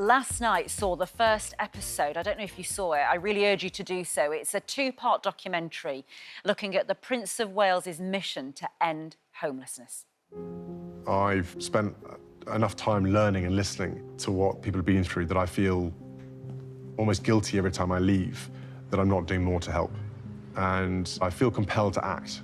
last night saw the first episode. I don't know if you saw it. I really urge you to do so. It's a two-part documentary looking at the Prince of Wales's mission to end homelessness. I've spent enough time learning and listening to what people have been through that I feel almost guilty every time I leave that I'm not doing more to help. And I feel compelled to act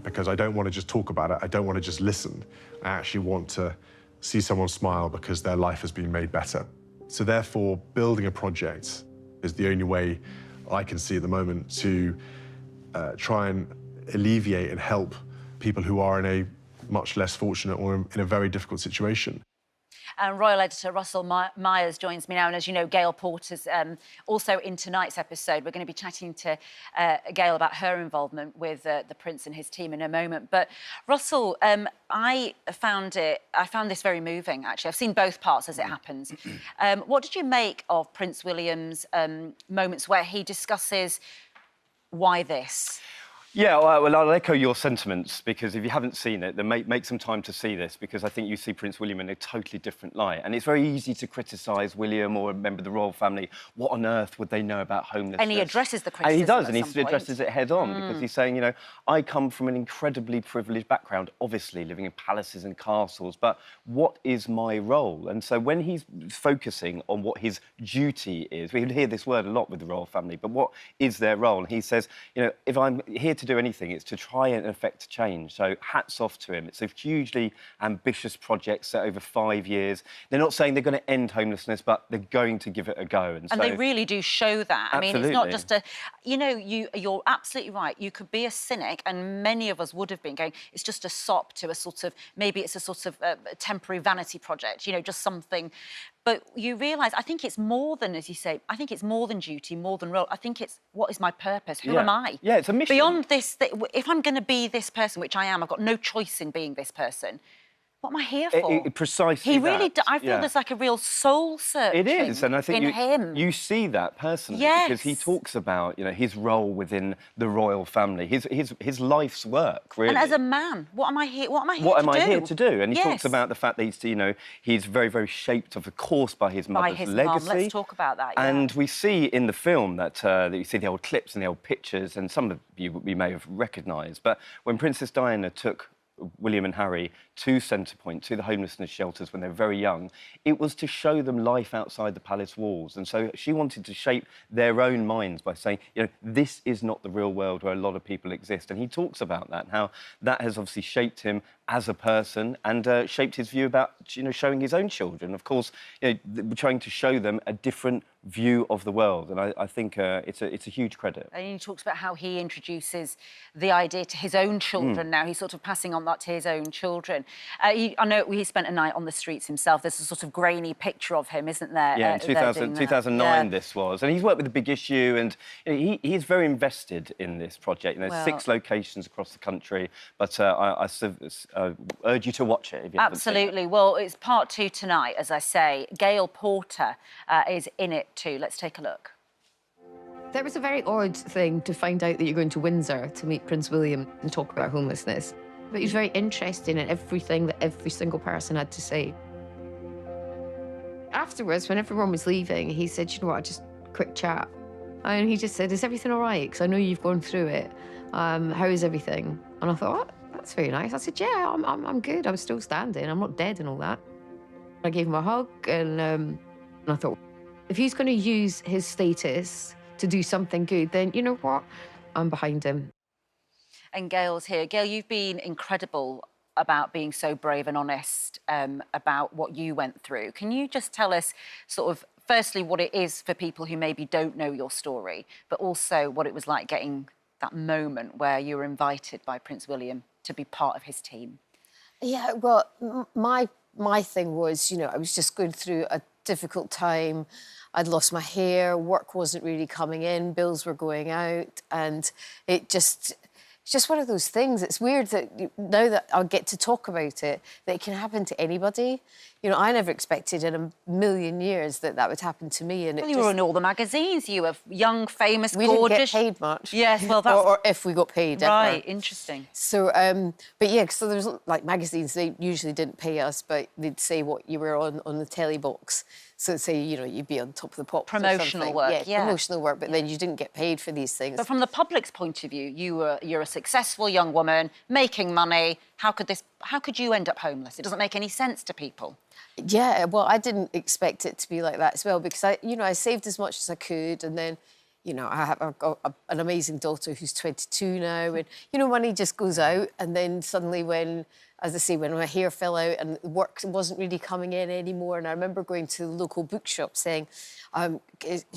because I don't want to just talk about it. I don't want to just listen. I actually want to see someone smile because their life has been made better. So therefore, building a project is the only way I can see at the moment to try and alleviate and help people who are in a much less fortunate or in a very difficult situation. And Royal Editor Russell Myers joins me now. And as you know, Gail Porter's also in tonight's episode. We're going to be chatting to Gail about her involvement with the Prince and his team in a moment. But Russell, I found this very moving, actually. I've seen both parts as it happens. What did you make of Prince William's moments where he discusses why this? Yeah, well, I'll echo your sentiments, because if you haven't seen it, then make some time to see this, because I think you see Prince William in a totally different light. And it's very easy to criticise William or a member of the royal family. What on earth would they know about homelessness? And he addresses the criticism. And he does, and he addresses it head on, because he's saying, you know, I come from an incredibly privileged background, obviously living in palaces and castles, but what is my role? And so when he's focusing on what his duty is, we hear this word a lot with the royal family, but what is their role? And he says, you know, if I'm here to do anything, it's to try and affect change. So hats off to him. It's a hugely ambitious project set over 5 years. They're not saying they're going to end homelessness, but they're going to give it a go. And so, they really do show that. Absolutely. I mean, it's not just a... You know, you're absolutely right. You could be a cynic, and many of us would have been going, it's just a sop to a sort of... Maybe it's a sort of temporary vanity project, you know, just something... But you realise, I think it's more than, as you say, I think it's more than duty, more than role. I think it's, what is my purpose? Who am I? Yeah, it's a mission. Beyond this, if I'm going to be this person, which I am, I've got no choice in being this person, what am I here for? Precisely He really... I feel yeah. there's like a real soul search. It is, and I think in him. You see that personally, yes. because he talks about, you know, his role within the royal family, his life's work, really. And as a man, what am I here? What am I here to do? And he yes. talks about the fact that he's, you know, he's very, very shaped, of course, by his mother's legacy. Let's talk about that. Yeah. And we see in the film that you see the old clips and the old pictures, and some of you we may have recognised. But when Princess Diana took William and Harry to Centrepoint, to the homelessness shelters when they were very young, it was to show them life outside the palace walls. And so she wanted to shape their own minds by saying, you know, this is not the real world where a lot of people exist. And he talks about that, how that has obviously shaped him as a person and shaped his view about, you know, showing his own children. Of course, you know, trying to show them a different view of the world, and I think it's a huge credit. And he talks about how he introduces the idea to his own children now. He's sort of passing on that to his own children. I know he spent a night on the streets himself. There's a sort of grainy picture of him, isn't there? Yeah, in 2009 this was. And he's worked with The Big Issue, and you know, he's very invested in this project. You know, 6 locations across the country, but I urge you to watch it if you haven't seen it. Absolutely. Well, it's part 2 tonight, as I say. Gail Porter is in it too. Let's take a look. That was a very odd thing to find out that you're going to Windsor to meet Prince William and talk about homelessness. But he was very interesting in everything that every single person had to say. Afterwards, when everyone was leaving, he said, you know what, just a quick chat. And he just said, is everything all right? Because I know you've gone through it. How is everything? And I thought, oh, that's very nice. I said, yeah, I'm good. I'm still standing. I'm not dead and all that. I gave him a hug, and I thought, if he's going to use his status to do something good, then you know what? I'm behind him. And Gail's here. Gail, you've been incredible about being so brave and honest about what you went through. Can you just tell us sort of, firstly, what it is for people who maybe don't know your story, but also what it was like getting that moment where you were invited by Prince William to be part of his team? Yeah, well, my thing was, you know, I was just going through a difficult time. I'd lost my hair, work wasn't really coming in, bills were going out, and it's just one of those things. It's weird that now that I'll get to talk about it, that it can happen to anybody. you know, I never expected in a million years that that would happen to me. And well, you were in all the magazines. You were young, famous, gorgeous. We didn't get paid much. Yes, well, that's... or if we got paid, right, ever. interesting. So, but yeah, so there's like magazines, they usually didn't pay us, but they'd say what you were on the telly box. So say, you know, you'd be on Top of the Pops. Promotional work, yeah. Promotional work, but then you didn't get paid for these things. But from the public's point of view, you're a successful young woman, making money. How could you end up homeless? It doesn't make any sense to people. Yeah, well, I didn't expect it to be like that as well, because I saved as much as I could, and then, you know, I've got an amazing daughter who's 22 now, and, you know, money just goes out, and then suddenly when, as I say, when my hair fell out and work wasn't really coming in anymore, and I remember going to the local bookshop saying, have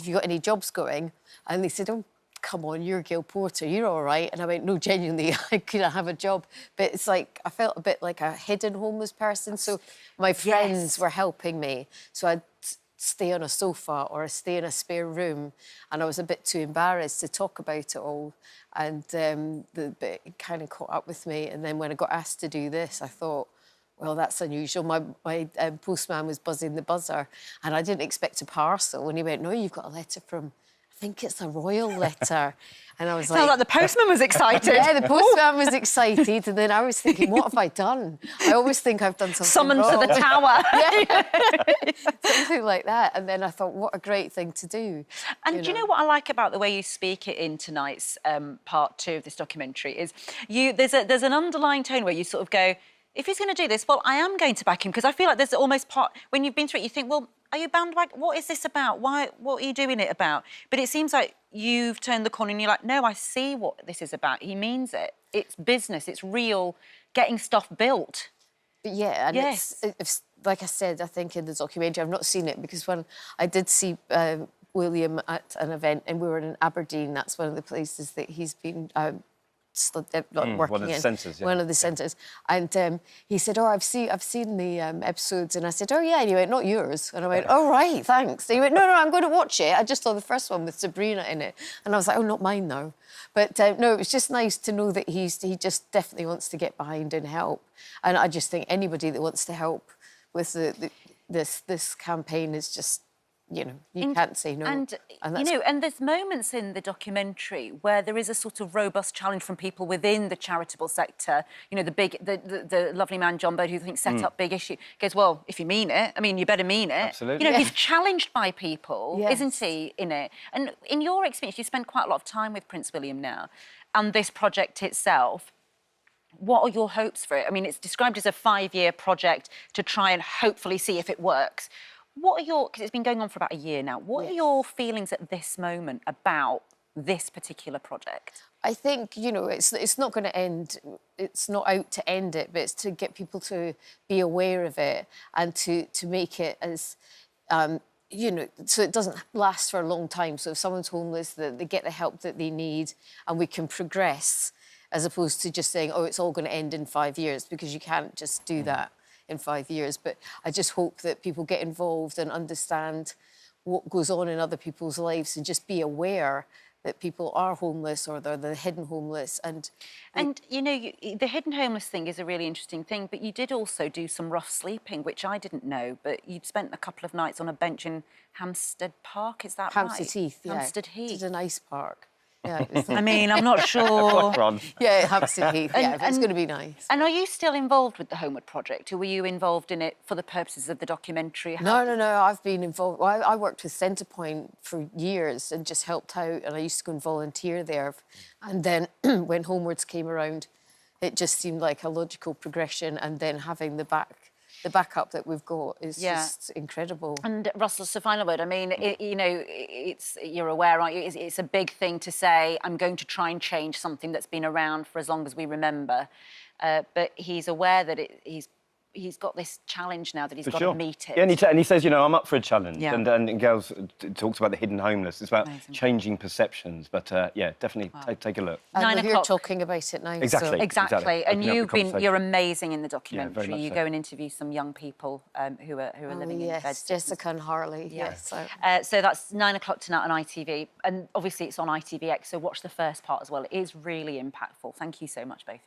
you got any jobs going? And they said, oh, come on, you're Gail Porter, you're all right. And I went, no, genuinely, I couldn't have a job. But it's like, I felt a bit like a hidden homeless person. So my friends were helping me. So I'd stay on a sofa or I'd stay in a spare room. And I was a bit too embarrassed to talk about it all. And it kind of caught up with me. And then when I got asked to do this, I thought, well, that's unusual. My postman was buzzing the buzzer and I didn't expect a parcel. And he went, no, you've got a letter from... I think it's a royal letter. And I was like... Sounds like the postman was excited. Yeah, the postman was excited. And then I was thinking, what have I done? I always think I've done something Summoned wrong. to the tower. Yeah. Something like that. And then I thought, what a great thing to do. And do you know what I like about the way you speak it in tonight's part 2 of this documentary is there's an underlying tone where you sort of go, if he's going to do this, well, I am going to back him, because I feel like there's almost part... When you've been through it, you think, well, are you bound by... What is this about? What are you doing it about? But it seems like you've turned the corner and you're like, no, I see what this is about. He means it. It's business. It's real, getting stuff built. But yeah, and yes. it's like I said, I think in the documentary, I've not seen it, because when I did see William at an event and we were in Aberdeen, that's one of the places that he's been... working one of the in centres, yeah. one of the centres, and he said, "Oh, I've seen the episodes," and I said, "Oh yeah," and he went, "Not yours," and I went, "Oh right, thanks." And he went, "No, I'm going to watch it. I just saw the first one with Sabrina in it," and I was like, "Oh, not mine now." But no, it was just nice to know that he just definitely wants to get behind and help, and I just think anybody that wants to help with this campaign is just. You know, you can't say no. And you know, and there's moments in the documentary where there is a sort of robust challenge from people within the charitable sector. You know, the lovely man John Bird, who thinks set up big issue, goes, well, if you mean it, I mean, you better mean it. Absolutely. You know, he's challenged by people, isn't he, in it? And in your experience, you spend quite a lot of time with Prince William now, and this project itself. What are your hopes for it? I mean, it's described as a 5-year project to try and hopefully see if it works. What are your... Because it's been going on for about a year now. What are your feelings at this moment about this particular project? I think, you know, it's not going to end... It's not out to end it, but it's to get people to be aware of it and to make it as... you know, so it doesn't last for a long time. So if someone's homeless, they get the help that they need and we can progress, as opposed to just saying, oh, it's all going to end in 5 years, because you can't just do that in 5 years. But I just hope that people get involved and understand what goes on in other people's lives and just be aware that people are homeless or they're the hidden homeless. And you know, the hidden homeless thing is a really interesting thing, but you did also do some rough sleeping, which I didn't know, but you'd spent a couple of nights on a bench in Hampstead Park, is that Hampstead right? Heath, yeah. Hampstead Heath. It's a nice park. Yeah, it was I mean, I'm not sure. Yeah, Hampstead Heath, yeah, it's going to be nice. And are you still involved with the Homewards project, or were you involved in it for the purposes of the documentary? No, I've been involved. Well, I worked with Centrepoint for years and just helped out, and I used to go and volunteer there. And then when Homewards came around, it just seemed like a logical progression, and then having the backup that we've got is just incredible. And Russell, it's a final word. I mean, you know, you're aware, aren't you? It's a big thing to say, I'm going to try and change something that's been around for as long as we remember. But he's aware that he's got this challenge now that he's got to meet it. Yeah, and he says, you know, I'm up for a challenge. Yeah. And Gail talks about the hidden homeless. It's about changing perceptions. But yeah, definitely take a look. And 9 we're o'clock. here talking about it now. Exactly. So. Exactly. And you're amazing in the documentary. Yeah, very much you so. go and interview some young people who are living in beds. Jessica and Harley. Yes. So that's 9 o'clock tonight on ITV, and obviously it's on ITVX. So watch the first part as well. It is really impactful. Thank you so much, both of you.